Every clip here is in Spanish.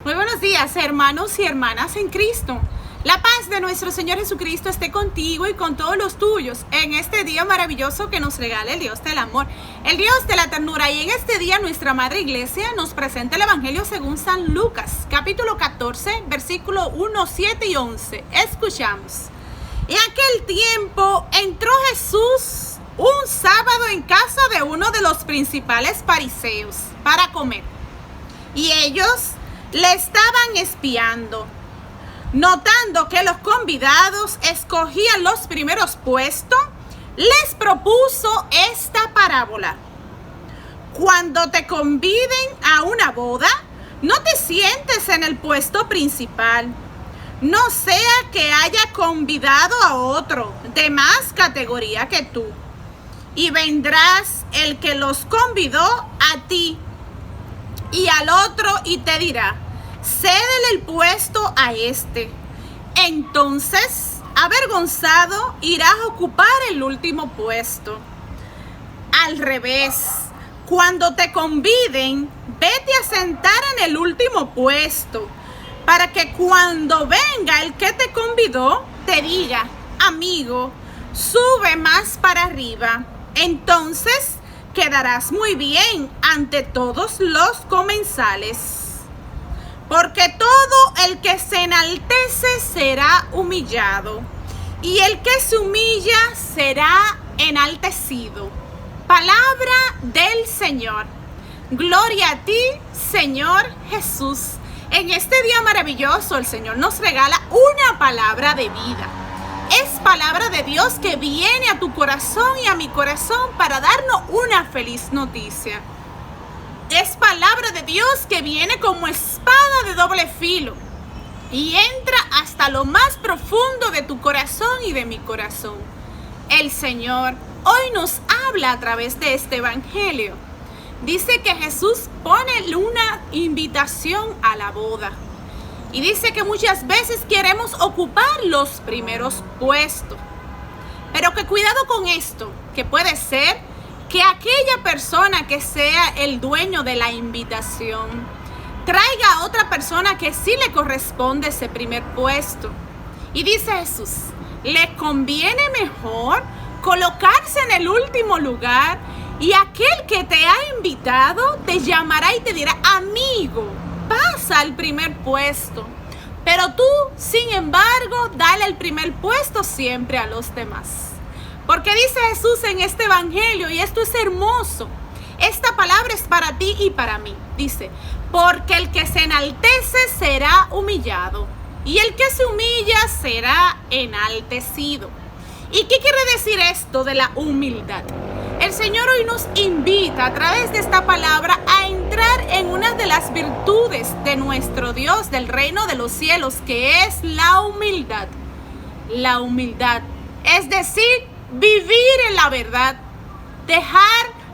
Muy buenos días, hermanos y hermanas en Cristo. La paz de nuestro Señor Jesucristo esté contigo y con todos los tuyos en este día maravilloso que nos regala el Dios del amor, el Dios de la ternura. Y en este día nuestra Madre Iglesia nos presenta el Evangelio según San Lucas, capítulo 14, versículo 1, 7 y 11. Escuchamos. En aquel tiempo entró Jesús un sábado en casa de uno de los principales fariseos para comer. Y ellos le estaban espiando. Notando que los convidados escogían los primeros puestos, les propuso esta parábola. Cuando te conviden a una boda, no te sientes en el puesto principal, no sea que haya convidado a otro de más categoría que tú, y vendrás el que los convidó a ti y al otro y te dirá: cédele el puesto a este. Entonces, avergonzado, irás a ocupar el último puesto. Al revés, cuando te conviden, vete a sentar en el último puesto, para que cuando venga el que te convidó, te diga: amigo, sube más para arriba. Entonces quedarás muy bien ante todos los comensales. Porque todo el que se enaltece será humillado, y el que se humilla será enaltecido. Palabra del Señor. Gloria a ti, Señor Jesús. En este día maravilloso, el Señor nos regala una palabra de vida. Es palabra de Dios que viene a tu corazón y a mi corazón para darnos una feliz noticia. Es palabra de Dios que viene como espada de doble filo y entra hasta lo más profundo de tu corazón y de mi corazón. El Señor hoy nos habla a través de este evangelio. Dice que Jesús pone una invitación a la boda. Y dice que muchas veces queremos ocupar los primeros puestos. Pero que cuidado con esto, que puede ser que aquella persona que sea el dueño de la invitación traiga a otra persona que sí le corresponde ese primer puesto. Y dice Jesús, le conviene mejor colocarse en el último lugar, y aquel que te ha invitado te llamará y te dirá: amigo, pasa al primer puesto. Pero tú, sin embargo, dale el primer puesto siempre a los demás. Porque dice Jesús en este evangelio, y esto es hermoso, esta palabra es para ti y para mí. Dice, porque el que se enaltece será humillado, y el que se humilla será enaltecido. ¿Y qué quiere decir esto de la humildad? El Señor hoy nos invita a través de esta palabra a entrar en una de las virtudes de nuestro Dios del reino de los cielos, que es la humildad. La humildad, es decir, vivir en la verdad, dejar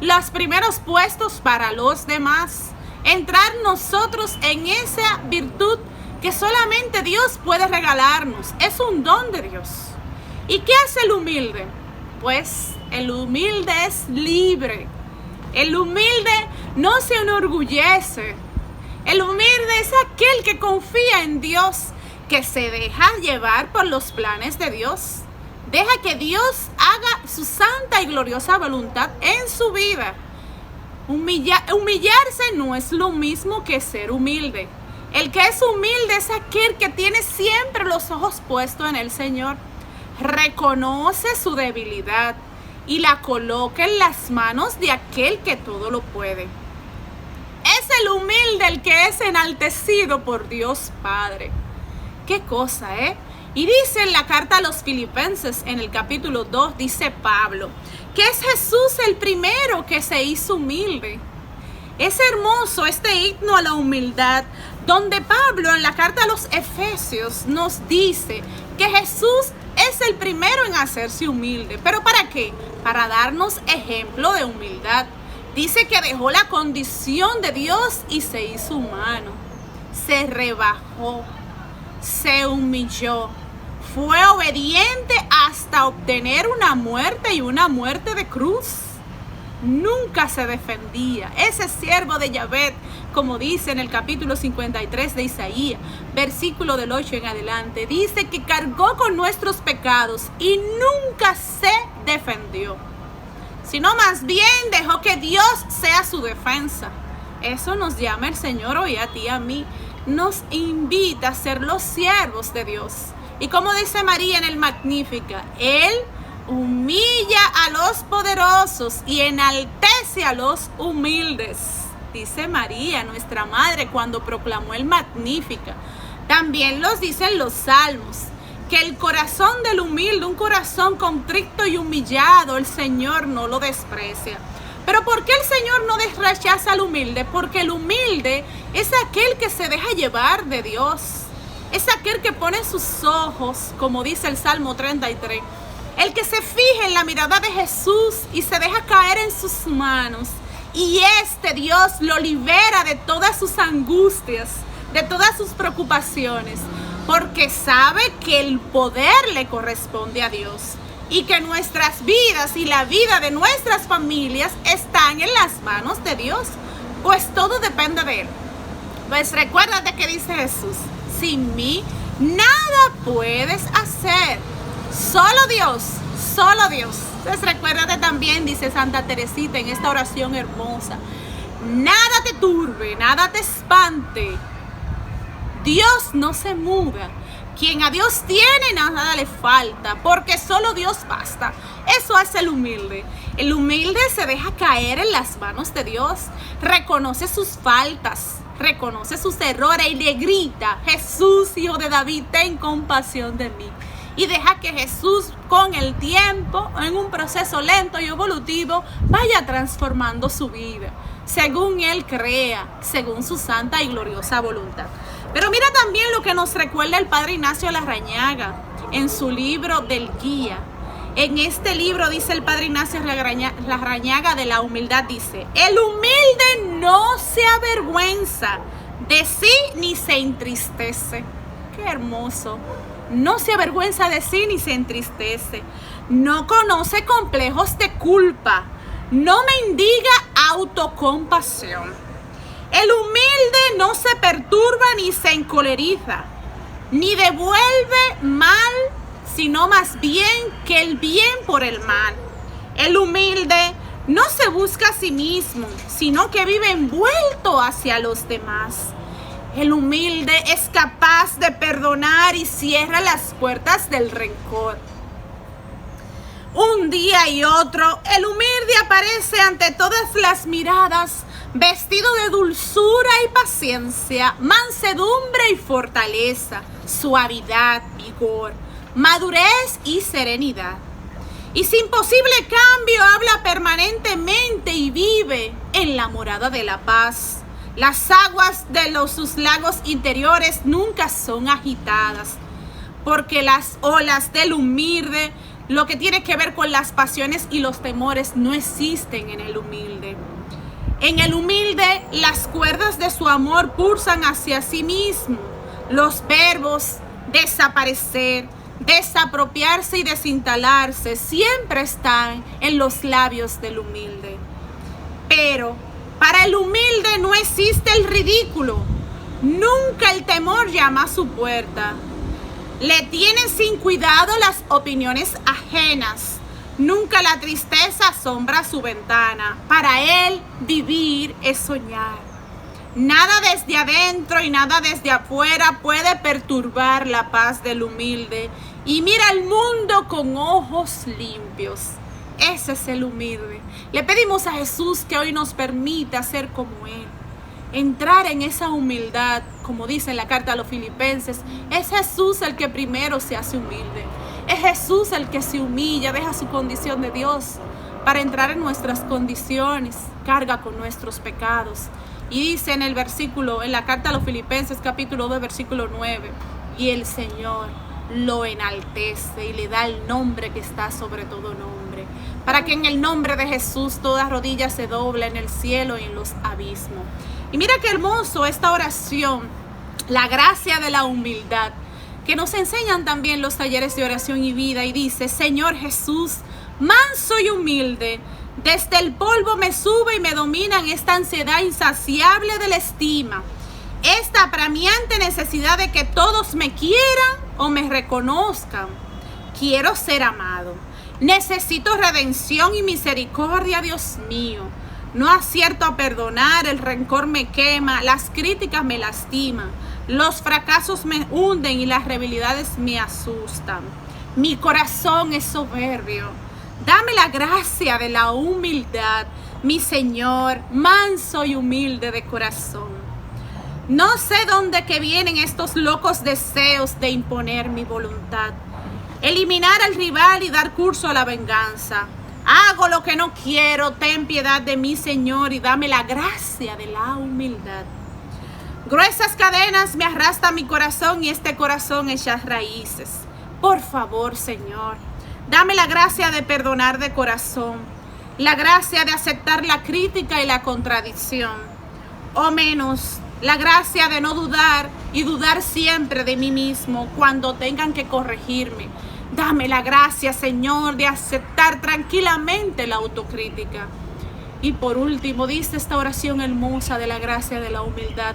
los primeros puestos para los demás, entrar nosotros en esa virtud que solamente Dios puede regalarnos. Es un don de Dios. ¿Y qué hace el humilde? Pues el humilde es libre. El humilde no se enorgullece. El humilde es aquel que confía en Dios, que se deja llevar por los planes de Dios. Deja que Dios haga su santa y gloriosa voluntad en su vida. Humillarse no es lo mismo que ser humilde. El que es humilde es aquel que tiene siempre los ojos puestos en el Señor. Reconoce su debilidad y la coloca en las manos de aquel que todo lo puede. Es el humilde el que es enaltecido por Dios Padre. Qué cosa, ¿eh? Y dice en la carta a los Filipenses, en el capítulo 2, dice Pablo, que es Jesús el primero que se hizo humilde. Es hermoso este himno a la humildad, donde Pablo en la carta a los Efesios nos dice que Jesús es el primero en hacerse humilde. ¿Pero para qué? Para darnos ejemplo de humildad. Dice que dejó la condición de Dios y se hizo humano. Se rebajó, se humilló, fue obediente hasta obtener una muerte, y una muerte de cruz. nunca se defendía. Ese siervo de Yahvé, como dice en el capítulo 53 de Isaías, versículo del 8 en adelante, dice que cargó con nuestros pecados y nunca se defendió, sino más bien dejó que Dios sea su defensa. Eso nos llama el Señor hoy a ti y a mí. Nos invita a ser los siervos de Dios. Y como dice María en el Magnífica, Él humilla a los poderosos y enaltece a los humildes. Dice María, nuestra madre, cuando proclamó el Magnífica. También los dicen los salmos, que el corazón del humilde, un corazón contrito y humillado, el Señor no lo desprecia. Pero ¿por qué el Señor no rechaza al humilde? Porque el humilde es aquel que se deja llevar de Dios. Es aquel que pone sus ojos, como dice el Salmo 33. El que se fija en la mirada de Jesús y se deja caer en sus manos. Y Dios lo libera de todas sus angustias, de todas sus preocupaciones. Porque sabe que el poder le corresponde a Dios. Y que nuestras vidas y la vida de nuestras familias están en las manos de Dios. Pues todo depende de Él. Pues recuérdate que dice Jesús: sin mí nada puedes hacer. Solo Dios, solo Dios. Entonces recuérdate también, dice Santa Teresita en esta oración hermosa: nada te turbe, nada te espante. Dios no se muda. Quien a Dios tiene, nada le falta, porque solo Dios basta. Eso hace el humilde. El humilde se deja caer en las manos de Dios, reconoce sus faltas, reconoce sus errores y le grita: Jesús, hijo de David, ten compasión de mí. Y deja que Jesús, con el tiempo, en un proceso lento y evolutivo, vaya transformando su vida, según Él crea, según su santa y gloriosa voluntad. Pero mira también lo que nos recuerda el Padre Ignacio Larrañaga en su libro del Guía. En este libro dice el Padre Ignacio Larrañaga de la humildad, dice: el humilde no se avergüenza de sí ni se entristece. Qué hermoso. No se avergüenza de sí ni se entristece. No conoce complejos de culpa. No mendiga autocompasión. El humilde no se perturba ni se encoleriza, ni devuelve mal, sino más bien que el bien por el mal. El humilde no se busca a sí mismo, sino que vive envuelto hacia los demás. El humilde es capaz de perdonar y cierra las puertas del rencor. Un día y otro, el humilde aparece ante todas las miradas, vestido de dulzura y paciencia, mansedumbre y fortaleza, suavidad, vigor, madurez y serenidad. Y sin posible cambio habla permanentemente y vive en la morada de la paz. Las aguas de sus lagos interiores nunca son agitadas, porque las olas del humilde, lo que tiene que ver con las pasiones y los temores, no existen en el humilde. En el humilde, las cuerdas de su amor pulsan hacia sí mismo. Los verbos desaparecer, desapropiarse y desinstalarse siempre están en los labios del humilde. Pero para el humilde no existe el ridículo. Nunca el temor llama a su puerta. Le tienen sin cuidado las opiniones ajenas. Nunca la tristeza asombra su ventana. Para él, vivir es soñar. Nada desde adentro y nada desde afuera puede perturbar la paz del humilde. Y mira el mundo con ojos limpios. Ese es el humilde. Le pedimos a Jesús que hoy nos permita ser como Él. Entrar en esa humildad, como dice en la carta a los Filipenses. Es Jesús el que primero se hace humilde. Es Jesús el que se humilla, deja su condición de Dios para entrar en nuestras condiciones, carga con nuestros pecados. Y dice en el versículo, en la carta a los Filipenses, capítulo 2, versículo 9, y el Señor lo enaltece y le da el nombre que está sobre todo nombre, para que en el nombre de Jesús toda rodilla se doble en el cielo y en los abismos. Y mira qué hermoso esta oración, la gracia de la humildad, que nos enseñan también los talleres de oración y vida. Y dice: Señor Jesús, manso y humilde, Desde el polvo me sube y me dominan esta ansiedad insaciable de la estima, esta apremiante necesidad de que todos me quieran o me reconozcan. Quiero ser amado. Necesito redención y misericordia, Dios mío. No acierto a perdonar, el rencor me quema, las críticas me lastiman, los fracasos me hunden y las debilidades me asustan. Mi corazón es soberbio. Dame la gracia de la humildad, mi Señor, manso y humilde de corazón. No sé dónde que vienen estos locos deseos de imponer mi voluntad, eliminar al rival y dar curso a la venganza. Hago lo que no quiero, ten piedad de mí, Señor, y dame la gracia de la humildad. Gruesas cadenas me arrastran mi corazón y este corazón echa raíces. Por favor, Señor, dame la gracia de perdonar de corazón, la gracia de aceptar la crítica y la contradicción, o menos, la gracia de no dudar y dudar siempre de mí mismo cuando tengan que corregirme. Dame la gracia, Señor, de aceptar tranquilamente la autocrítica. Y por último, dice esta oración hermosa de la gracia de la humildad,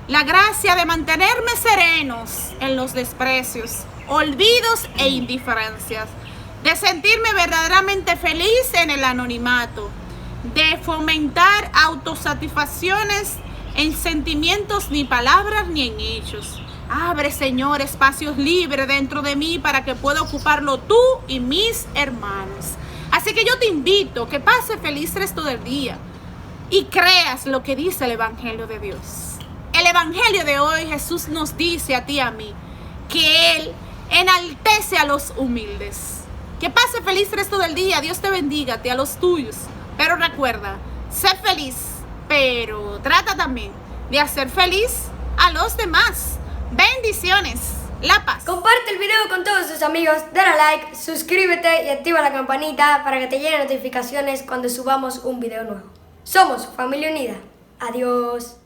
la gracia de mantenerme serenos en los desprecios, olvidos e indiferencias, de sentirme verdaderamente feliz en el anonimato, de fomentar autosatisfacciones en sentimientos, ni palabras, ni en hechos. Abre, Señor, espacios libres dentro de mí para que pueda ocuparlo tú y mis hermanos. Así que yo te invito que pase feliz resto del día y creas lo que dice el Evangelio de Dios. El Evangelio de hoy, Jesús nos dice a ti y a mí que Él enaltece a los humildes. Que pase feliz resto del día. Dios te bendiga, a los tuyos. Pero recuerda, sé feliz, pero trata también de hacer feliz a los demás. Bendiciones, La Paz. Comparte el video con todos tus amigos, dale a like, suscríbete y activa la campanita para que te lleguen notificaciones cuando subamos un video nuevo. Somos Familia Unida. Adiós.